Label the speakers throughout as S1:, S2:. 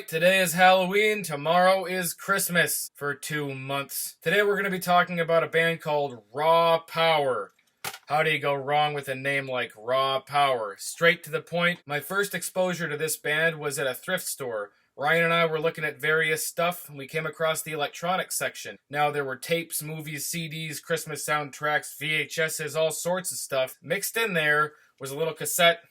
S1: today is Halloween, tomorrow is Christmas for 2 months. Today we're going to be talking about a band called Raw Power. How do you go wrong with a name like Raw Power? Straight to the point, my first exposure to this band was at a thrift store. Ryan and I were looking at various stuff, and we came across the electronics section. Now, there were tapes, movies, CDs, Christmas soundtracks, VHSs, all sorts of stuff. Mixed in there was a little cassette,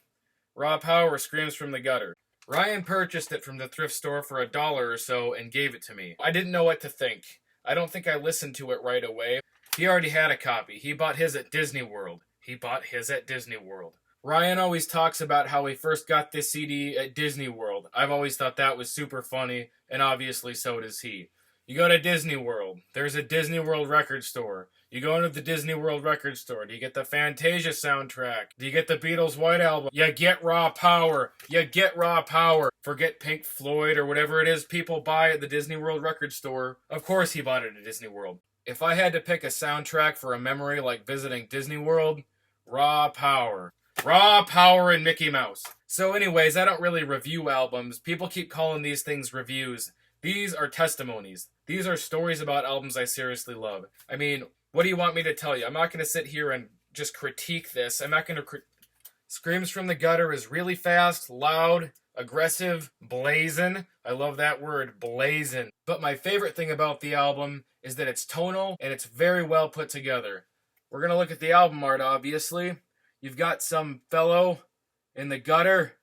S1: Raw Power Screams from the Gutter. Ryan purchased it from the thrift store for $1 or so and gave it to me. I didn't know what to think. I don't think I listened to it right away. He already had a copy. He bought his at Disney World. Ryan always talks about how he first got this CD at Disney World. I've always thought that was super funny, and obviously so does he. You go to Disney World. There's a Disney World record store. You go into the Disney World record store. Do you get the Fantasia soundtrack? Do you get the Beatles' White Album? You get Raw Power. Forget Pink Floyd or whatever it is people buy at the Disney World record store. Of course he bought it at Disney World. If I had to pick a soundtrack for a memory like visiting Disney World, Raw Power. Raw Power and Mickey Mouse. So anyways, I don't really review albums. People keep calling these things reviews. These are testimonies. These are stories about albums I seriously love. I mean, what do you want me to tell you? I'm not going to sit here and just critique this. I'm not going to... Screams from the Gutter is really fast, loud, aggressive, blazing. I love that word, blazing. But my favorite thing about the album is that it's tonal and it's very well put together. We're going to look at the album art, obviously. You've got some fellow in the gutter,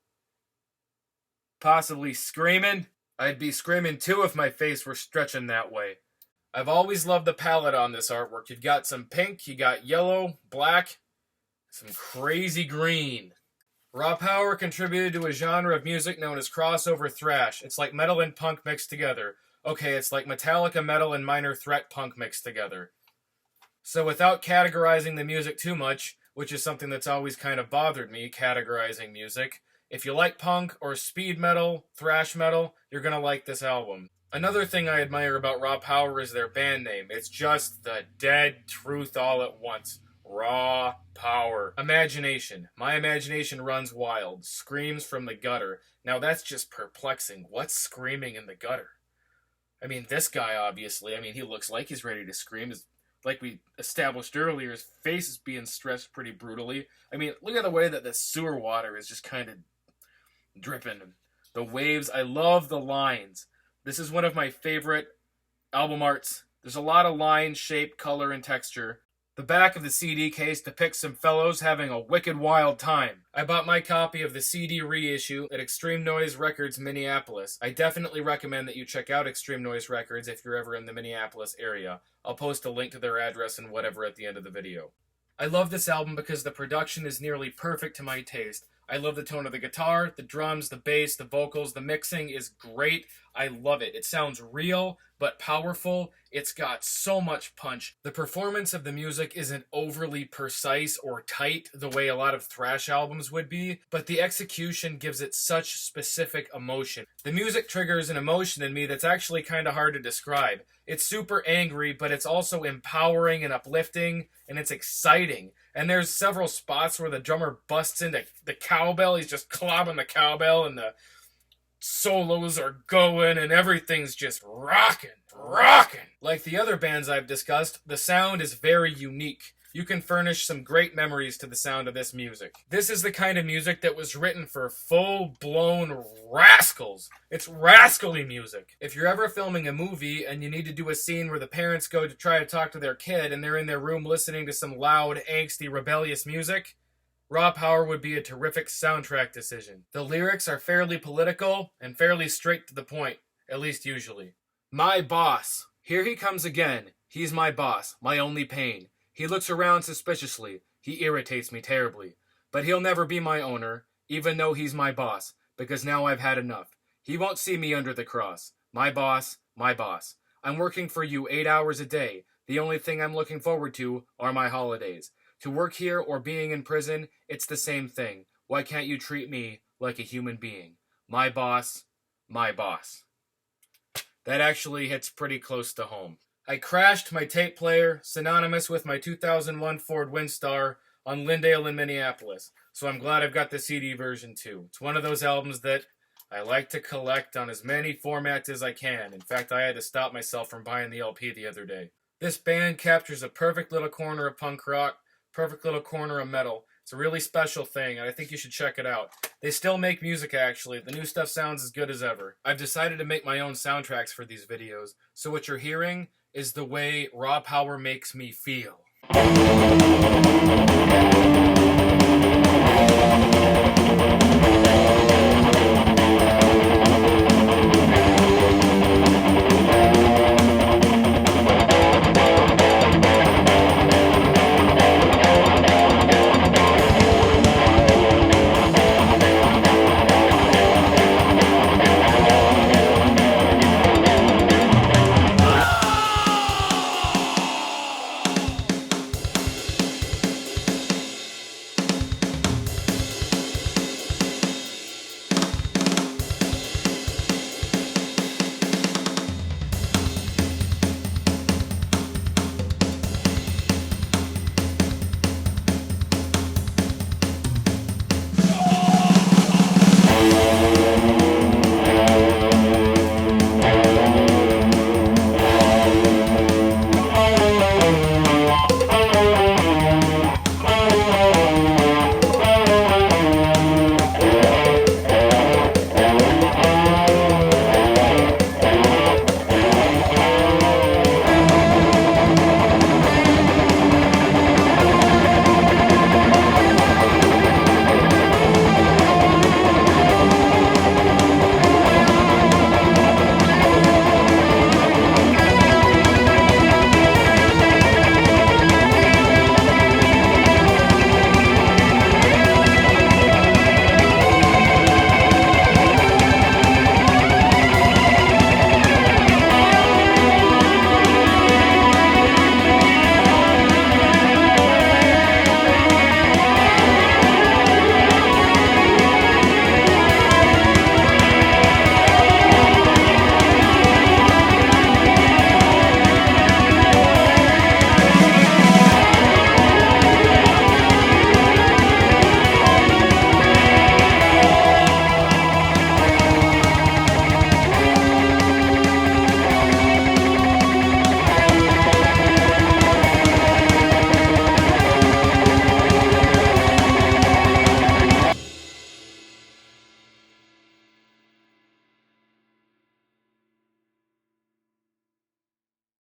S1: possibly screaming. I'd be screaming too if my face were stretching that way. I've always loved the palette on this artwork. You've got some pink, you got yellow, black, some crazy green. Raw Power contributed to a genre of music known as crossover thrash. It's like metal and punk mixed together. Okay, it's like Metallica metal and Minor Threat punk mixed together. So without categorizing the music too much, which is something that's always kind of bothered me, categorizing music, if you like punk or speed metal, thrash metal, you're going to like this album. Another thing I admire about Raw Power is their band name. It's just the dead truth all at once. Raw Power. Imagination. My imagination runs wild. Screams from the gutter. Now that's just perplexing. What's screaming in the gutter? I mean, this guy obviously, he looks like he's ready to scream. Like we established earlier, his face is being stretched pretty brutally. I mean, look at the way that the sewer water is just kind of dripping. The waves, I love the lines. This is one of my favorite album arts. There's a lot of line, shape, color, and texture. The back of the CD case depicts some fellows having a wicked wild time. I bought my copy of the CD reissue at Extreme Noise Records, Minneapolis. I definitely recommend that you check out Extreme Noise Records if you're ever in the Minneapolis area. I'll post a link to their address and whatever at the end of the video. I love this album because the production is nearly perfect to my taste. I love the tone of the guitar, the drums, the bass, the vocals, the mixing is great. I love it. It sounds real, but powerful. It's got so much punch. The performance of the music isn't overly precise or tight the way a lot of thrash albums would be, but the execution gives it such specific emotion. The music triggers an emotion in me that's actually kind of hard to describe. It's super angry, but it's also empowering and uplifting, and it's exciting. And there's several spots where the drummer busts into the cowbell. He's just clobbing the cowbell, and the solos are going, and everything's just rocking. Like the other bands I've discussed, the sound is very unique. You can furnish some great memories to the sound of this music. This is the kind of music that was written for full-blown rascals. It's rascally music. If you're ever filming a movie and you need to do a scene where the parents go to try to talk to their kid and they're in their room listening to some loud, angsty, rebellious music, Raw Power would be a terrific soundtrack decision. The lyrics are fairly political and fairly straight to the point, at least usually. My boss. Here he comes again. He's my boss, my only pain. He looks around suspiciously. He irritates me terribly. But he'll never be my owner, even though he's my boss, because now I've had enough. He won't see me under the cross. My boss, my boss. I'm working for you 8 hours a day. The only thing I'm looking forward to are my holidays. To work here or being in prison, it's the same thing. Why can't you treat me like a human being? My boss, my boss. That actually hits pretty close to home. I crashed my tape player, synonymous with my 2001 Ford Windstar, on Lyndale in Minneapolis. So I'm glad I've got the CD version too. It's one of those albums that I like to collect on as many formats as I can. In fact, I had to stop myself from buying the LP the other day. This band captures a perfect little corner of punk rock, perfect little corner of metal. It's a really special thing, and I think you should check it out. They still make music, actually. The new stuff sounds as good as ever. I've decided to make my own soundtracks for these videos, so what you're hearing is the way raw power makes me feel.